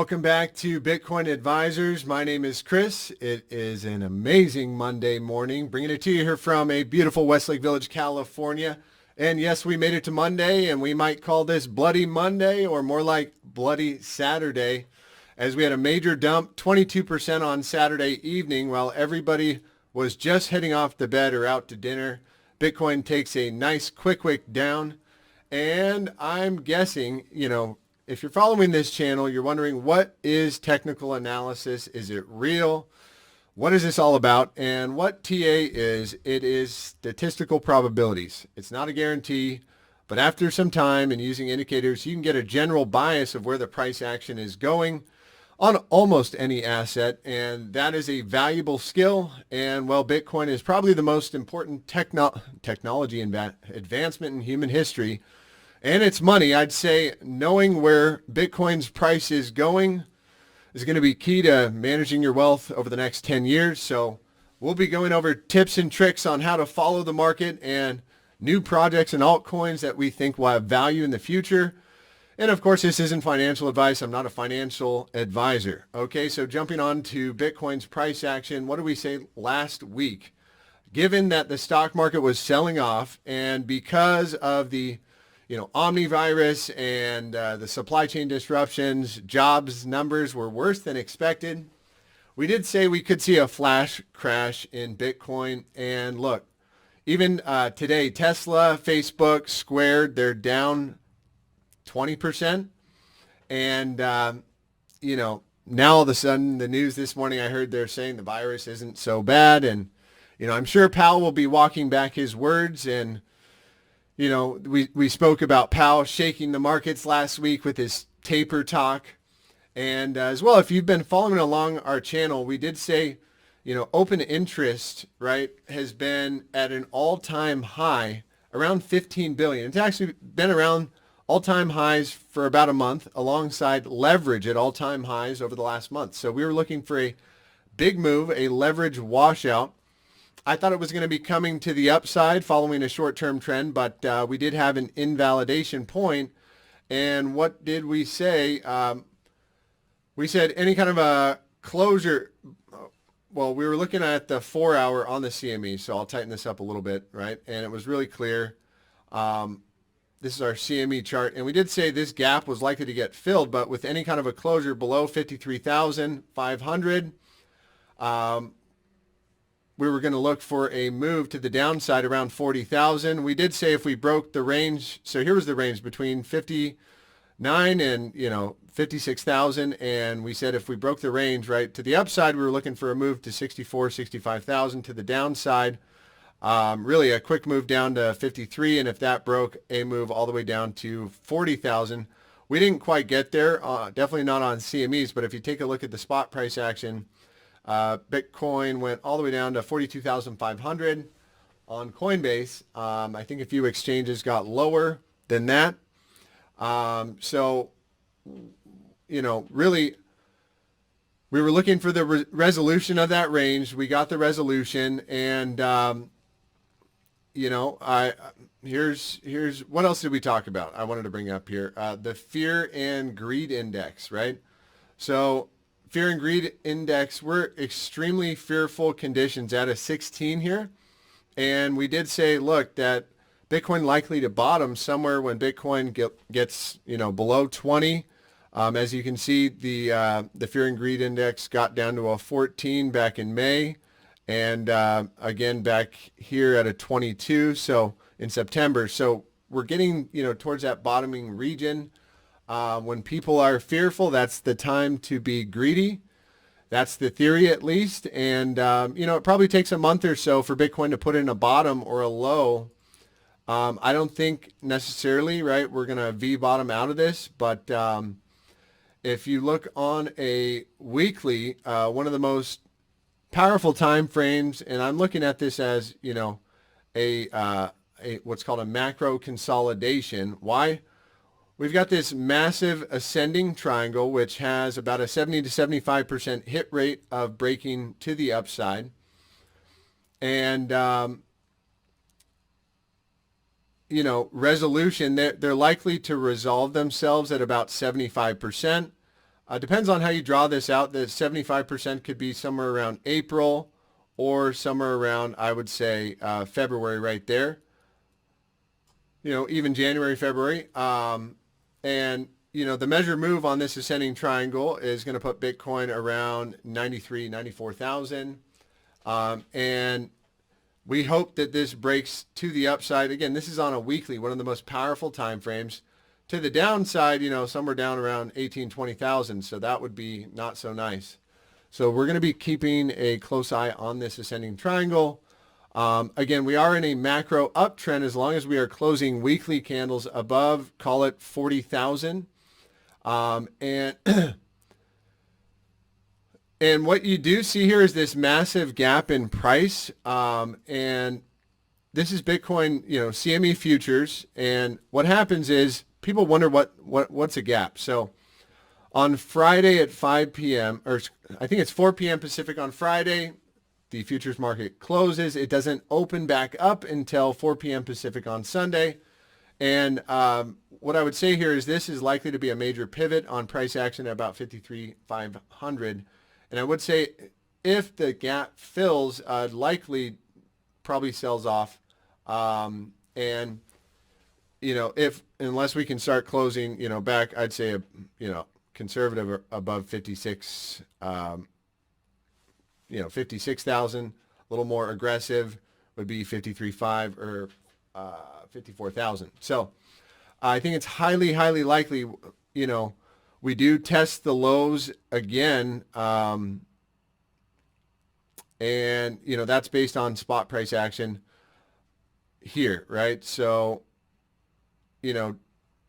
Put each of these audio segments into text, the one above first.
Welcome back to Bitcoin Advisors. My name is Chris. It is an amazing Monday morning, bringing it to you here from a beautiful Westlake Village, California. And yes, we made it to Monday, and we might call this Bloody Monday or more like Bloody Saturday, as we had a major dump, 22% on Saturday evening while everybody was just heading off to bed or out to dinner. Bitcoin takes a nice quick wick down, and I'm guessing, if you're following this channel, you're wondering, what is technical analysis? Is it real? What is this all about? And what TA is, it is statistical probabilities. It's not a guarantee, but after some time and using indicators, you can get a general bias of where the price action is going on almost any asset. And that is a valuable skill. And well, Bitcoin is probably the most important technology advancement in human history. And it's money. I'd say knowing where Bitcoin's price is going is going to be key to managing your wealth over the next 10 years. So we'll be going over tips and tricks on how to follow the market and new projects and altcoins that we think will have value in the future. And of course, this isn't financial advice. I'm not a financial advisor. Okay, so jumping on to Bitcoin's price action, what did we say last week? Given that the stock market was selling off and because of the OMNI virus and the supply chain disruptions, jobs numbers were worse than expected. We did say we could see a flash crash in Bitcoin. And look, even today, Tesla, Facebook, Square, they're down 20%. And, now all of a sudden, the news this morning, I heard they're saying the virus isn't so bad. And, I'm sure Powell will be walking back his words. And we spoke about Powell shaking the markets last week with his taper talk. And as well, if you've been following along our channel, we did say, open interest, right, has been at an all-time high, around 15 billion. It's actually been around all-time highs for about a month, alongside leverage at all-time highs over the last month. So we were looking for a big move, a leverage washout. I thought it was going to be coming to the upside following a short-term trend, but we did have an invalidation point. And what did we say? We said any kind of a closure. Well, we were looking at the 4-hour on the CME, so I'll tighten this up a little bit, right? And it was really clear. This is our CME chart. And we did say this gap was likely to get filled, but with any kind of a closure below 53,500, we were going to look for a move to the downside around 40,000. We did say if we broke the range, so here was the range between 59 and 56,000, and we said if we broke the range right to the upside, we were looking for a move to 64, 65,000. To the downside, really a quick move down to 53, and if that broke, a move all the way down to 40,000. We didn't quite get there, definitely not on CMEs, but if you take a look at the spot price action, Bitcoin went all the way down to 42,500 on Coinbase. I think a few exchanges got lower than that. So, really, we were looking for the resolution of that range. We got the resolution, and here's what else did we talk about? I wanted to bring up here the fear and greed index, right? So fear and greed index, we're extremely fearful conditions at a 16 here. And we did say, look, that Bitcoin likely to bottom somewhere when Bitcoin gets, below 20. As you can see, the fear and greed index got down to a 14 back in May. And again, back here at a 22. So in September. So we're getting, towards that bottoming region. When people are fearful, that's the time to be greedy. That's the theory, at least. And, it probably takes a month or so for Bitcoin to put in a bottom or a low. I don't think necessarily, right, we're going to V-bottom out of this. But if you look on a weekly, one of the most powerful time frames, and I'm looking at this as, a what's called a macro consolidation. Why? We've got this massive ascending triangle, which has about a 70 to 75% hit rate of breaking to the upside. And, resolution, they're likely to resolve themselves at about 75%. Depends on how you draw this out. The 75% could be somewhere around April or somewhere around, I would say, February right there. Even January, February. And, the measure move on this ascending triangle is going to put Bitcoin around 93, 94,000. And we hope that this breaks to the upside. Again, this is on a weekly, one of the most powerful time frames. To the downside, somewhere down around 18, 20,000. So that would be not so nice. So we're going to be keeping a close eye on this ascending triangle. Again, we are in a macro uptrend as long as we are closing weekly candles above, call it 40,000. And and what you do see here is this massive gap in price. And this is Bitcoin, CME futures. And what happens is people wonder what's a gap. So on Friday at 5 p.m., or I think it's 4 p.m. Pacific on Friday, the futures market closes. It doesn't open back up until 4 p.m. Pacific on Sunday. And what I would say here is this is likely to be a major pivot on price action at about 53,500. And I would say if the gap fills, likely probably sells off. And unless we can start closing, back, I'd say, conservative above 56, 56,000, a little more aggressive would be 53.5 or 54,000. So I think it's highly, highly likely, we do test the lows again. And, that's based on spot price action here, right? So,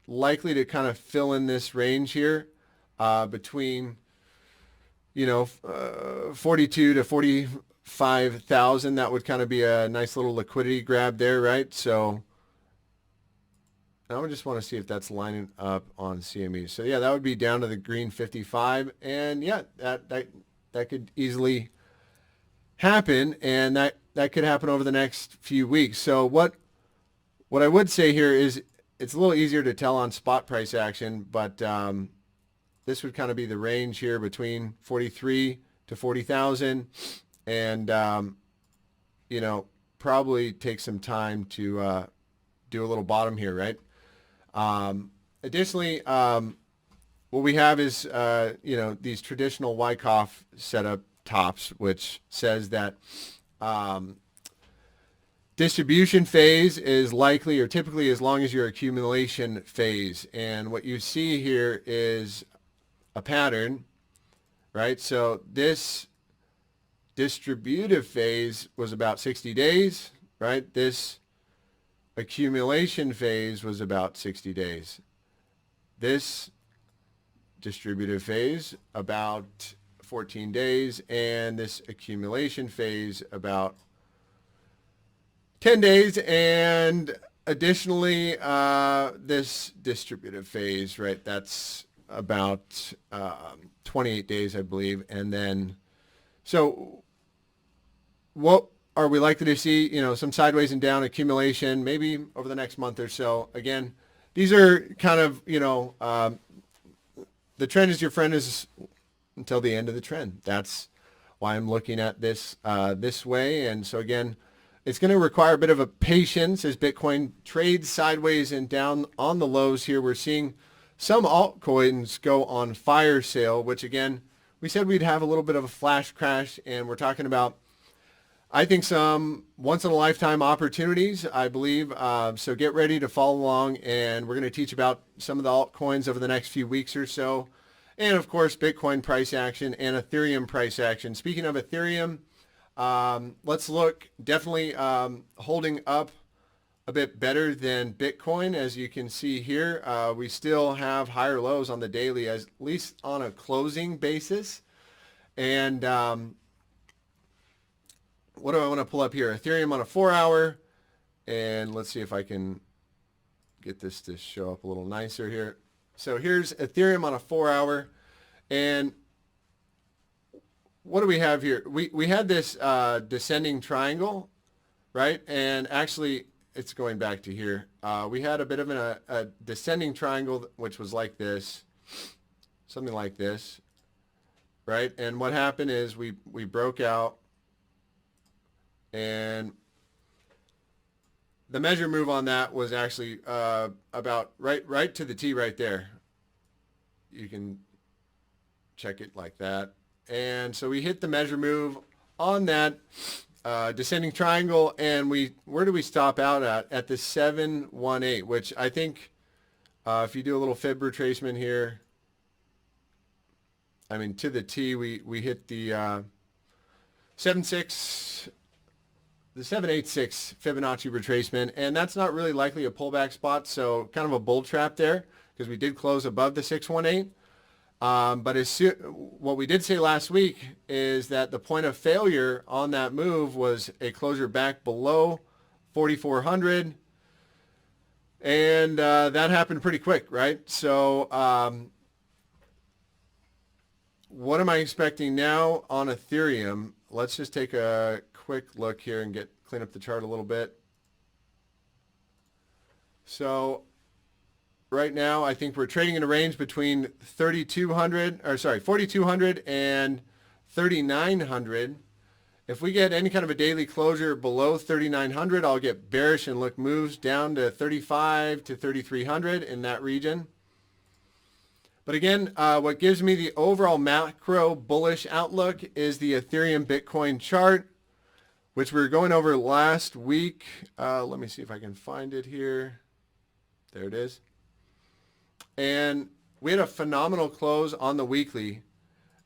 likely to kind of fill in this range here between, 42 to 45,000. That would kind of be a nice little liquidity grab there, right? So I would just want to see if that's lining up on CME. So yeah, that would be down to the green 55, and yeah, that could easily happen, and that could happen over the next few weeks. So what I would say here is it's a little easier to tell on spot price action, but this would kind of be the range here between 43 to 40,000, and probably take some time to do a little bottom here, right? Additionally, what we have is these traditional Wyckoff setup tops, which says that distribution phase is likely or typically as long as your accumulation phase. And what you see here is a pattern, right? So this distributive phase was about 60 days, right? This accumulation phase was about 60 days. This distributive phase about 14 days, and this accumulation phase about 10 days, and additionally this distributive phase, right, that's about 28 days, I believe. And then so what are we likely to see? Some sideways and down accumulation maybe over the next month or so. Again, these are kind of the trend is your friend is until the end of the trend. That's why I'm looking at this this way. And so again, it's going to require a bit of a patience as Bitcoin trades sideways and down on the lows here. We're seeing some altcoins go on fire sale, which again, we said we'd have a little bit of a flash crash, and we're talking about, I think, some once-in-a-lifetime opportunities, I believe. So get ready to follow along, and we're going to teach about some of the altcoins over the next few weeks or so. And, of course, Bitcoin price action and Ethereum price action. Speaking of Ethereum, let's look definitely holding up a bit better than Bitcoin. As you can see here, we still have higher lows on the daily, at least on a closing basis. And what do I want to pull up here? Ethereum on a 4-hour. And let's see if I can get this to show up a little nicer here. So here's Ethereum on a 4-hour. And what do we have here? We had this descending triangle, right? And actually, it's going back to here. We had a bit of a descending triangle, which was like this. something like this, right? And what happened is we broke out, and the measure move on that was actually about right to the T right there. You can check it like that. And so we hit the measure move on that descending triangle, and where do we stop out at the 718, which I think if you do a little fib retracement here, I mean to the T, we hit the 786 Fibonacci retracement, and that's not really likely a pullback spot, so kind of a bull trap there because we did close above the 618. But what we did say last week is that the point of failure on that move was a closure back below 4,400, and that happened pretty quick, right? So what am I expecting now on Ethereum? Let's just take a quick look here and clean up the chart a little bit. So right now, I think we're trading in a range between 4,200 and 3,900. If we get any kind of a daily closure below 3,900, I'll get bearish and look moves down to 35 to 3,300 in that region. But again, what gives me the overall macro bullish outlook is the Ethereum Bitcoin chart, which we were going over last week. Let me see if I can find it here. There it is. And we had a phenomenal close on the weekly.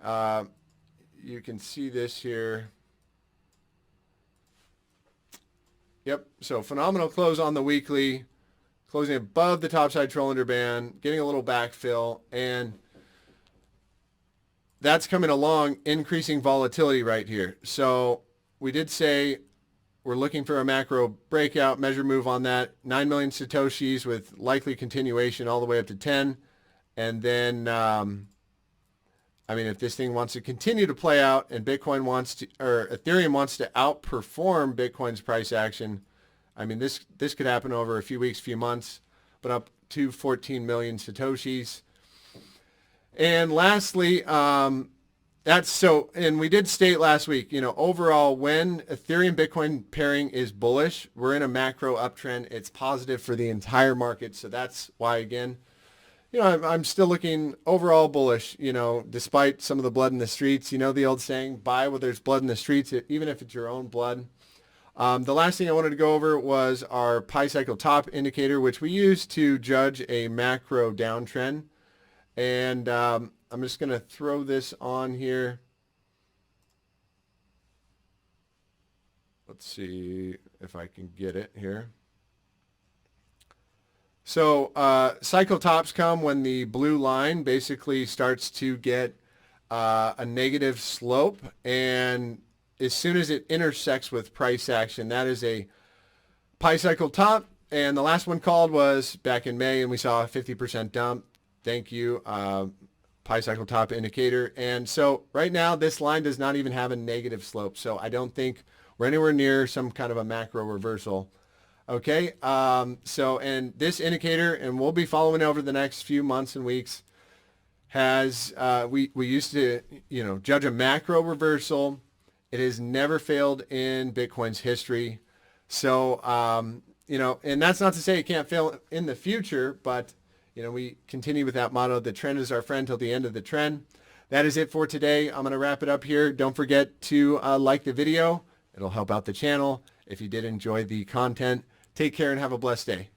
You can see this here. Yep, so phenomenal close on the weekly, closing above the topside Trolinger band, getting a little backfill, and that's coming along, increasing volatility right here. So we did say we're looking for a macro breakout measure move on that, 9 million Satoshis with likely continuation all the way up to 10. And then, I mean, if this thing wants to continue to play out and Bitcoin wants to, or Ethereum wants to outperform Bitcoin's price action, I mean, this could happen over a few weeks, few months, but up to 14 million Satoshis. And lastly, and we did state last week, overall, when Ethereum Bitcoin pairing is bullish, we're in a macro uptrend. It's positive for the entire market. So that's why, again, I'm still looking overall bullish, despite some of the blood in the streets. The old saying, buy where there's blood in the streets, even if it's your own blood. The last thing I wanted to go over was our Pi cycle top indicator, which we use to judge a macro downtrend. And I'm just going to throw this on here. Let's see if I can get it here. So cycle tops come when the blue line basically starts to get a negative slope, and as soon as it intersects with price action, that is a Pi cycle top. And the last one called was back in May, and we saw a 50% dump. Thank you, Pi cycle top indicator. And so right now, this line does not even have a negative slope. So I don't think we're anywhere near some kind of a macro reversal. Okay, and this indicator, and we'll be following over the next few months and weeks, has, we used to, judge a macro reversal. It has never failed in Bitcoin's history. So, and that's not to say it can't fail in the future, but, we continue with that motto, the trend is our friend till the end of the trend. That is it for today. I'm going to wrap it up here. Don't forget to like the video. It'll help out the channel. If you did enjoy the content, take care and have a blessed day.